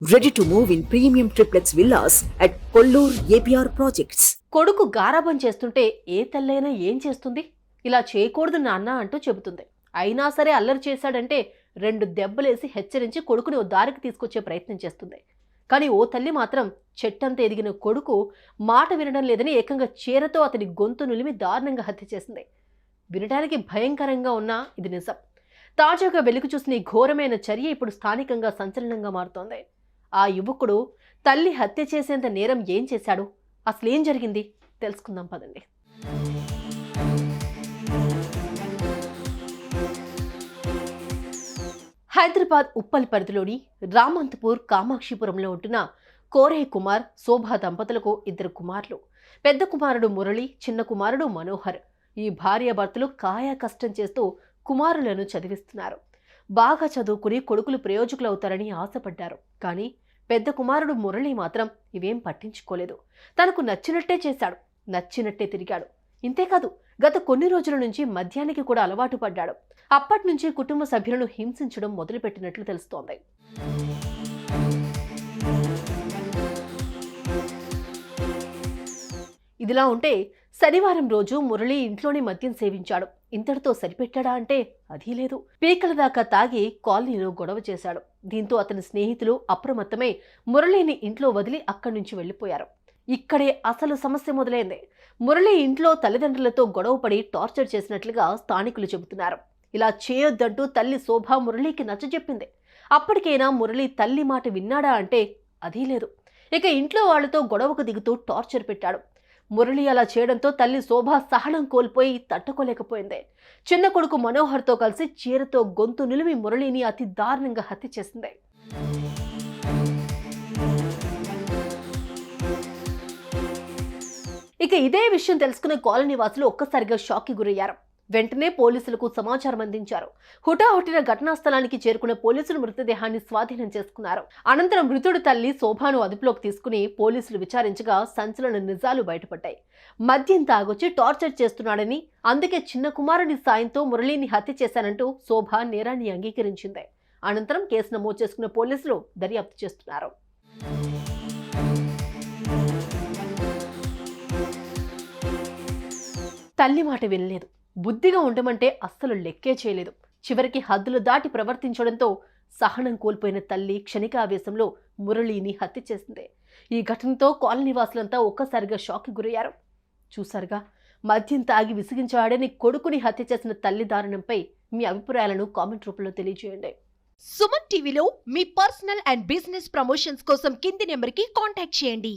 Ready to move in premium triplex villas at Kollur APR Projects. కొడుకు గారాబం చేస్తుంటే ఏ తల్లైనా ఏం చేస్తుంది? ఇలా చేయకూడదు నాన్న అంటూ చెబుతుంది. అయినా సరే అల్లరి చేశాడంటే 2 దెబ్బలేసి హెచ్చరించి కొడుకుని ఓ దారికి తీసుకొచ్చే ప్రయత్నం చేస్తుంది. కానీ ఓ తల్లి మాత్రం చెట్టంత ఎదిగిన కొడుకు మాట వినడం లేదని ఏకంగా చీరతో అతని గొంతు నులిమి దారుణంగా హత్య చేసింది. వినడానికి భయంకరంగా ఉన్నా ఇది నిజం. తాజాగా వెలుగు చూసిన ఈ ఘోరమైన చర్య ఇప్పుడు స్థానికంగా సంచలనంగా మారుతోంది. ఆ యువకుడు తల్లి హత్య చేసేంత నేరం ఏం చేశాడు? అసలేం జరిగింది తెలుసుకుందాం పదండి. హైదరాబాద్ ఉప్పల్ పరిధిలోని రామంతపూర్ కామాక్షిపురంలో ఉంటున్న కోరే కుమార్ శోభా దంపతులకు 2 కుమారులు. పెద్ద కుమారుడు మురళి, చిన్న కుమారుడు మనోహర్. ఈ భార్యాభర్తలు కాయా కష్టం చేస్తూ కుమారులను చదివిస్తున్నారు. బాగా చదువుకుని కొడుకులు ప్రయోజకులవుతారని ఆశపడ్డారు. కానీ పెద్ద కుమారుడు మురళి మాత్రం ఇవేం పట్టించుకోలేదు. తనకు నచ్చినట్టే చేశాడు, నచ్చినట్టే తిరిగాడు. ఇంతేకాదు, గత కొన్ని రోజుల నుంచి మద్యానికి కూడా అలవాటు పడ్డాడు. అప్పటి నుంచి కుటుంబ సభ్యులను హింసించడం మొదలుపెట్టినట్లు తెలుస్తోంది. ఇదిలా ఉంటే శనివారం రోజు మురళి ఇంట్లోనే మద్యం సేవించాడు. ఇంతటితో సరిపెట్టాడా అంటే అదీ లేదు. పీకల దాకా తాగి కాలనీలో గొడవ చేశాడు. దీంతో అతని స్నేహితులు అప్రమత్తమై మురళిని ఇంట్లో వదిలి అక్కడి నుంచి వెళ్లిపోయారు. ఇక్కడే అసలు సమస్య మొదలైంది. మురళి ఇంట్లో తల్లిదండ్రులతో గొడవపడి టార్చర్ చేసినట్లుగా స్థానికులు చెబుతున్నారు. ఇలా చేయొద్దంటూ తల్లి శోభ మురళికి నచ్చజెప్పింది. అప్పటికైనా మురళి తల్లి మాట విన్నాడా అంటే అదీ లేదు. ఇక ఇంట్లో వాళ్లతో గొడవకు దిగుతూ టార్చర్ పెట్టాడు. మురళి అలా చేయడంతో తల్లి శోభ సహనం కోల్పోయి తట్టుకోలేకపోయింది. చిన్న కొడుకు మనోహర్తో కలిసి చీరతో గొంతు నిలిమి మురళిని అతి దారుణంగా హత్య చేసింది. ఇక ఇదే విషయం తెలుసుకున్న కాలనీ వాసులు ఒక్కసారిగా షాక్కి గురయ్యారు. వెంటనే పోలీసులకు సమాచారం అందించారు. హుటాహుటిన ఘటనా స్థలానికి చేరుకున్న పోలీసులు మృతదేహాన్ని స్వాధీనం చేసుకున్నారు. అనంతరం మృతుడి తల్లి శోభాను అదుపులోకి తీసుకుని పోలీసులు విచారించగా సంచలన నిజాలు బయటపడ్డాయి. మద్యం తాగొచ్చి టార్చర్ చేస్తున్నాడని, అందుకే చిన్న కుమారుడి సాయంతో మురళిని హత్య చేశానంటూ శోభ నేరాన్ని అంగీకరించింది. అనంతరం కేసు నమోదు చేసుకున్న పోలీసులు దర్యాప్తు చేస్తున్నారు. తల్లి మాట వినలేదు, బుద్ధిగా ఉండమంటే అస్సలు లెక్కే చేయలేదు. చివరికి హద్దులు దాటి ప్రవర్తించడంతో సహనం కోల్పోయిన తల్లి క్షణికావేశంలో మురళిని హత్య చేసింది. ఈ ఘటనతో కాలనీ వాసులంతా ఒక్కసారిగా షాక్కి గురయ్యారు. చూసారుగా, మద్యం తాగి విసిగించాడని కొడుకుని హత్య చేసిన తల్లి దారుణంపై మీ అభిప్రాయాలను కామెంట్ రూపంలో తెలియజేయండి. సుమన్ టీవీలో మీ పర్సనల్ అండ్ బిజినెస్ ప్రమోషన్స్ కోసం కింది నెంబర్కి కాంటాక్ట్ చేయండి.